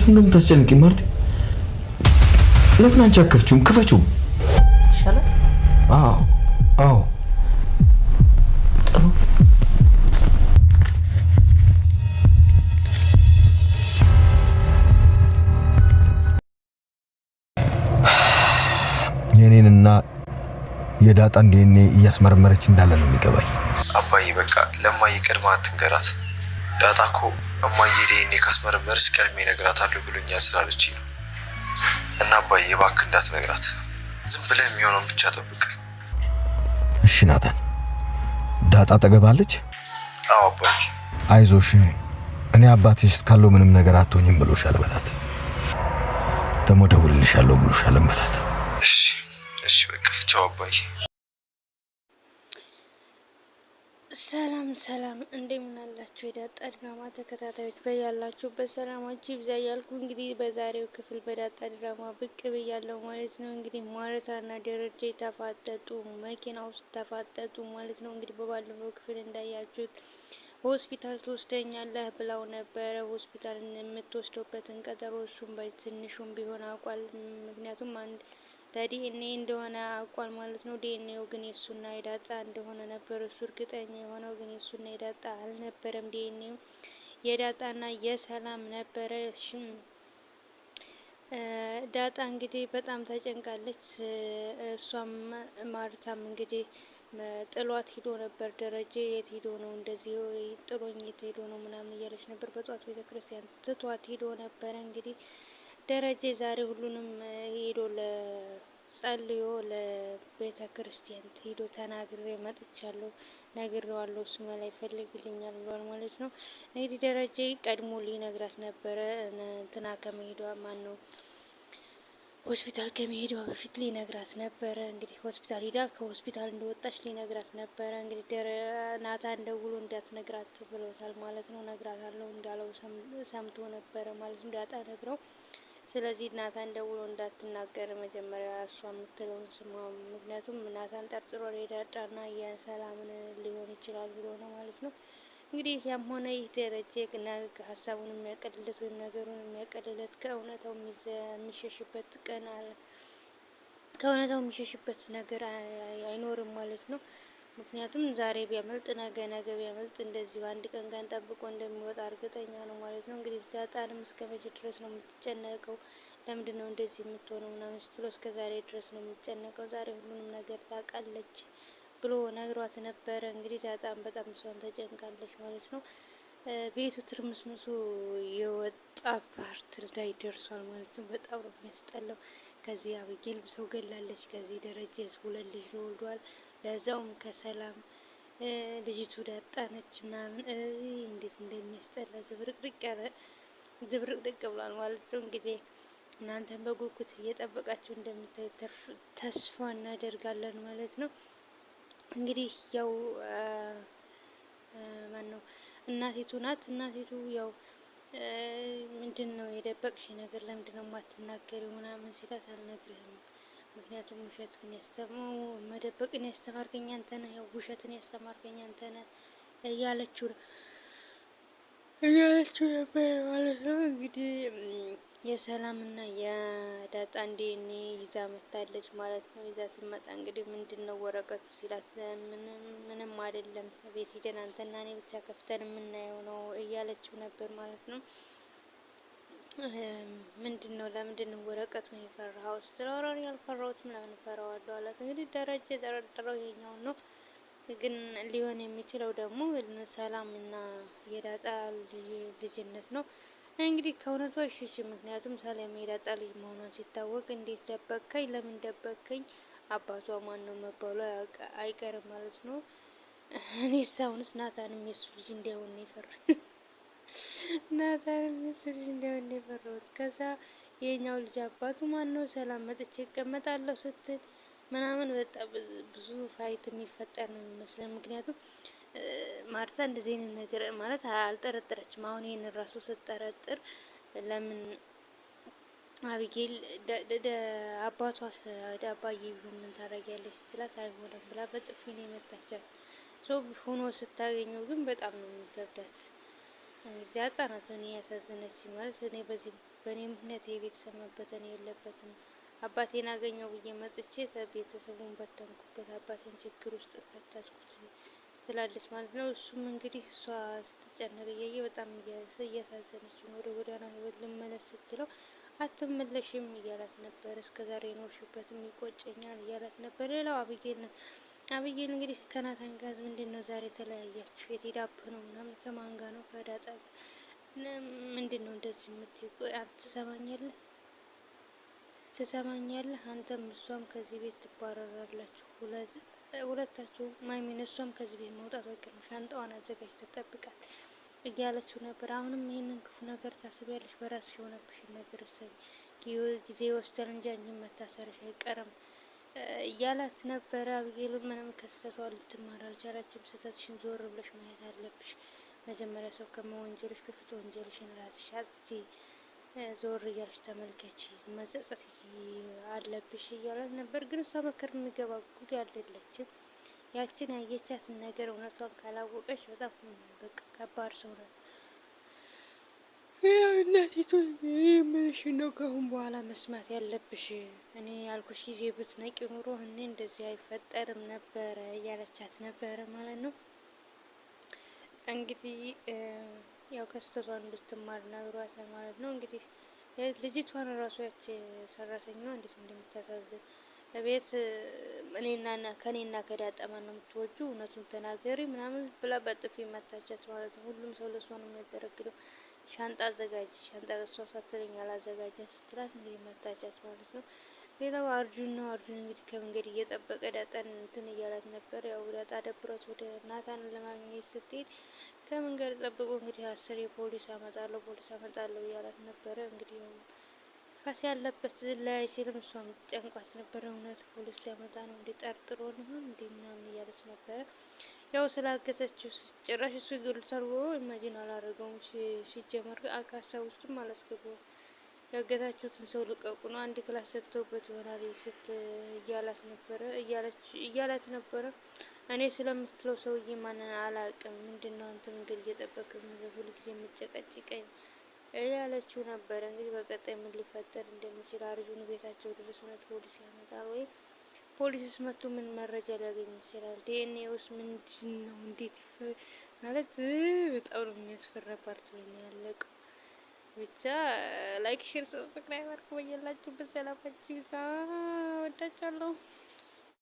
ለምን ታስጨንቂ ማርቲ? ለምን አንቺ አከፍቹም ክፈቹ ይሻላል። አዎ ጥሩ። የኔንና የዳጣን ዲኤንኤ እያስመረመረች እንዳለ ነው የሚገባኝ። አባዬ በቃ ለማዬ ቀድማ አትንገራት። ዳጣ እኮ እማዬ ዲኤንኤ ካስመረመረች ቀድሜ እነግራታለሁ ብሎኛል ስላለች ነው። እና አባዬ እባክህ እንዳትነግራት፣ ዝም ብለህ የሚሆነውን ብቻ ጠብቅ። እሺ ናታን፣ ዳጣ አጠገባለች? አዎ አባዬ። አይዞሽ፣ እኔ አባትሽ እስካለው ምንም ነገር አትሆኝም ብሎሻል በላት። ደግሞ ደውልልሻለሁ ብሎሻል በላት። እሺ በቃ ቻው አባዬ። ሰላም እንደምን አላችሁ የዳጣ ድራማ ተከታታዮች፣ በያላችሁበት ሰላማችሁ ይብዛ እያልኩ እንግዲህ በዛሬው ክፍል በዳጣ ድራማ ብቅ ብያለሁ ማለት ነው። እንግዲህ ማርታና ደረጀ ተፋጠጡ፣ መኪና ውስጥ ተፋጠጡ ማለት ነው። እንግዲህ በባለፈው ክፍል እንዳያችሁት ሆስፒታል ትወስደኛለህ ብላው ነበረ። ሆስፒታል የምትወስደውበትን ቀጠሮ እሱም በትንሹም ቢሆን አውቋል። ምክንያቱም አንድ ዲኤንኤ እንደሆነ አውቋል ማለት ነው። ዲኤንኤው ግን የሱና የዳጣ እንደሆነ ነበር እሱ እርግጠኛ የሆነው፣ ግን የሱና የዳጣ አልነበረም። ዲኤንኤው የዳጣና የሰላም ነበረ። ዳጣ እንግዲህ በጣም ተጨንቃለች። እሷም ማርታም እንግዲህ ጥሏት ሂዶ ነበር። ደረጀ የት ሂዶ ነው እንደዚህ ጥሎኝ የት ሂዶ ነው ምናምን እያለች ነበር። በጧት ቤተክርስቲያን ትቷት ሂዶ ነበረ። እንግዲህ ደረጀ ዛሬ ሁሉንም ሄዶ ለጸልዮ ለቤተ ክርስቲያን ሄዶ ተናግሬ መጥቻለሁ፣ ነግሬዋለሁ፣ እሱ መላ ይፈልግልኛል ብሏል ማለት ነው። እንግዲህ ደረጀ ቀድሞ ሊነግራት ነበረ እንትና ከመሄዷ ማን ነው ሆስፒታል ከመሄዷ በፊት ሊነግራት ነበረ። እንግዲህ ሆስፒታል ሂዳ ከሆስፒታል እንደወጣች ሊነግራት ነበረ። እንግዲህ ናታን ደውሎ እንዳትነግራት ብሎታል ማለት ነው። ነግራታለሁ እንዳለው ሰምቶ ነበረ ማለት ነው። ዳጣ ነግረው ስለዚህ ናታን ደውሎ እንዳትናገር መጀመሪያ እሷ የምትለውን ስማ። ምክንያቱም ናታን ጠርጥሮ የዳጣና የሰላምን ሊሆን ይችላል ብሎ ነው ማለት ነው። እንግዲህ ያም ሆነ ይህ ደረጀ ሀሳቡን የሚያቀልለት ወይም ነገሩን የሚያቀልለት ከእውነታው የሚሸሽበት ቀን አለ። ከእውነታው የሚሸሽበት ነገር አይኖርም ማለት ነው። ምክንያቱም ዛሬ ቢያመልጥ ነገ ቢያመልጥ እንደዚህ በአንድ ቀን ጠብቆ እንደሚወጣ እርግጠኛ ነው ማለት ነው። እንግዲህ ዳጣንም እስከ መቼ ድረስ ነው የምትጨነቀው? ለምንድን ነው እንደዚህ የምትሆነው? ምናምን ስትለው እስከ ዛሬ ድረስ ነው የምትጨነቀው፣ ዛሬ ሁሉንም ነገር ታውቃለች ብሎ ነግሯት ነበረ። እንግዲህ ዳጣም በጣም እሷን ተጨንቃለች ማለት ነው። ቤቱ ትርምስምሱ የወጣ ፓርት ላይ ደርሷል ማለት ነው። በጣም ነው የሚያስጠላው። ከዚህ አብጌል ሰው ገላለች፣ ከዚህ ደረጀ 2 ልጅ ወልዷል። ለዛውም ከሰላም ልጅቱ ዳጣ ነች ምናምን እንዴት እንደሚያስጠላ ዝብርቅርቅ ብሏል ማለት ነው። እንግዲህ እናንተን በጉጉት እየጠበቃችሁ እንደምታዩ ተስፋ እናደርጋለን ማለት ነው። እንግዲህ ያው ማን ነው እናቲቱ ናት። እናቲቱ ያው ምንድን ነው የደበቅሽ ነገር ለምንድን ነው የማትናገሪው ምናምን ሲላት አልነግርህም፣ ምክንያቱም ውሸትን መደበቅን ያስተማርከኝ አንተ ነህ፣ ያው ውሸትን ያስተማርከኝ አንተ ነህ እያለችው ነበር ማለት ነው። እንግዲህ የሰላምና የዳጣን ዲኤንኤ ይዛ መታለች ማለት ነው። ይዛ ስትመጣ እንግዲህ ምንድን ነው ወረቀቱ ሲላት ምንም አይደለም፣ ቤት ሂደን አንተና እኔ ብቻ ከፍተን የምናየው ነው እያለችው ነበር ማለት ነው። ምንድን ነው ለምንድን ነው ወረቀቱን የፈራኸው ስትለው ኧረ እኔ አልፈራሁትም ለምን እፈራዋለሁ አላት። እንግዲህ ደረጀ የጠረጠረው ይሄኛው ነው፣ ግን ሊሆን የሚችለው ደግሞ ሰላም እና የዳጣ ልጅነት ነው። እንግዲህ ከእውነቱ አይሸሽም። ምክንያቱም ሰላም የዳጣ ልጅ መሆኗን ሲታወቅ እንዴት ደበቅከኝ? ለምን ደበቅከኝ? አባቷ ማን ነው መባሉ አይቀርም ማለት ነው። እኔ ሳውንስ ናታንም የሱ ልጅ እንዳይሆን ነው የፈራሁት። ናታንም የሱ ልጅ እንዳይሆን ነው የፈራሁት። ከዛ የኛው ልጅ አባቱ ማን ነው? ሰላም መጥቼ እቀመጣለሁ ስትል ምናምን በጣም ብዙ ፋይት የሚፈጠር ነው የሚመስለው። ምክንያቱም ማርታ እንደዚህ አይነት ነገር ማለት አልጠረጠረችም። አሁን ይሄን ራሱ ስትጠረጥር ለምን አቢጌል አባቷ አባዬ ቢሆን ምን ታረጊያለሽ ስትላት አይሆንም ብላ በጥፊ ነው የመታቻት። ሆኖ ስታገኘው ግን በጣም ነው የሚከብዳት። ህጻናት እኔ ያሳዘነች ማለት እኔ በዚህ በእኔ ምክንያት የቤተሰብ መበተን የለበትም። አባቴን አገኘው ብዬ መጥቼ ቤተሰቡን በተንኩበት፣ አባቴን ችግር ውስጥ ከታስኩት ትላለች ማለት ነው። እሱም እንግዲህ እሷ ስትጨነቅ እያየ በጣም እያሳዘነች ነው። ወደ ጎዳና ህይወት ልመለስ ስትለው አትመለሽም እያላት ነበር። እስከዛሬ የኖርሽበትም ይቆጨኛል እያላት ነበር። ሌላው አብይን እንግዲህ ከናታን ጋር ምንድን ነው ዛሬ ተለያያችሁ? የት ሄዳብህ ነው ምናምን፣ ከማን ጋር ነው? ከዳጣ ምንድን ነው እንደዚህ የምትይው? ትሰማኛለህ? አንተም እሷም ከዚህ ቤት ትባረራላችሁ ሁለታችሁ። ማይሚን እሷም ከዚህ ቤት መውጣት ወቅ ነው። ሻንጣዋን አዘጋጅ ተጠብቃት እያለችው ነበር። አሁንም ይህንን ክፉ ነገር ታስቢያለሽ? በራስሽ የሆነብሽን ነገር እሰቢ፣ ጊዜ ይወስዳል እንጂ አንቺን መታሰርሽ አይቀርም እያላት ነበረ። አብጌል ምንም ከስህተቷ ልትማር አልቻለችም። ስህተትሽን ዞር ብለሽ ማየት አለብሽ። መጀመሪያ ሰው ከመወንጀልሽ በፊት ወንጀልሽን ራስሽ አጽጂ፣ ዞር እያልሽ ተመልከች፣ መጸጸት አለብሽ እያላት ነበር። ግን እሷ መከር የሚገባ ጉድ አይደለችም። ያችን ያየቻትን ነገር እውነቷን ካላወቀች በጣም በቃ ከባድ ሰው ነው። እናቲቱ ምንሽ ነው ከአሁን በኋላ መስማት ያለብሽ? እኔ ያልኩሽ ጊዜ ብትነቂ ኑሮ እኔ እንደዚህ አይፈጠርም ነበረ እያለቻት ነበረ ማለት ነው። እንግዲህ ያው ከስተቷ እንድትማር ነግሯታል ማለት ነው። እንግዲህ ልጅቷን ራሷ ያች ሰራተኛዋ እንዴት እንደምታሳዝን ቤት ከኔና ከዳጠማ ነው የምትወጁ፣ እውነቱን ተናገሪ ምናምን ብላ በጥፊ መታቻት ማለት ነው። ሁሉም ሰው ለሷ ነው የሚያደረግለው። ሻንጣ አዘጋጅ፣ ሻንጣ እሷ ሳትለኝ አላዘጋጀም ስትላት እንግዲህ መታቻት ማለት ነው። ሌላው አርጁን ነው። አርጁን እንግዲህ ከመንገድ እየጠበቀ ዳጣን እንትን እያላት ነበር። ያው ዳጣ ደብረት ወደ ናታን ለማግኘት ስትሄድ ከመንገድ ጠብቆ እንግዲህ 10 ፖሊስ አመጣለሁ እያላት ነበረ። እንግዲህ ያው ፋስ ያለበት ላይ አይችልም። እሷም ጨንቋት ነበረ። እውነት ፖሊስ ሊያመጣ ነው እንዴ? ጠርጥሮ ነው እንዴ ምናምን እያለች ነበረ። ያው ስላገተችው ጭራሽ እሱ ይገልጻል ኢማጂን አላረገውም። ሲጀመር አካሳ ውስጥም አላስገባውም። ያገታችሁትን ሰው ልቀቁ ነው፣ አንድ ክላስ ዘግተውበት ይሆናል እያላት ነበረ። እኔ ስለምትለው ሰውዬ ማንን አላቅም። ምንድነው አንተ መንገድ እየጠበቅ ሁሉ ጊዜ የምጨቀጭቀኝ እያለችው ነበረ። እንግዲህ በቀጣይ ምን ሊፈጠር እንደሚችል አርጁን ቤታቸው ድረስ እውነት ፖሊስ ያመጣል ወይ? ፖሊስስ መጥቶ ምን መረጃ ሊያገኝ ይችላል? ዲኤንኤ ውስጥ ምንድን ነው? እንዴት ማለት በጣም ነው የሚያስፈራ ፓርት ላይ ነው ያለቀው። ብቻ ላይክ፣ ሼር፣ ሰብስክራይብ አድርጉ። በያላችሁበት ሰላማችሁ ይብዛ። ወዳችኋለሁ።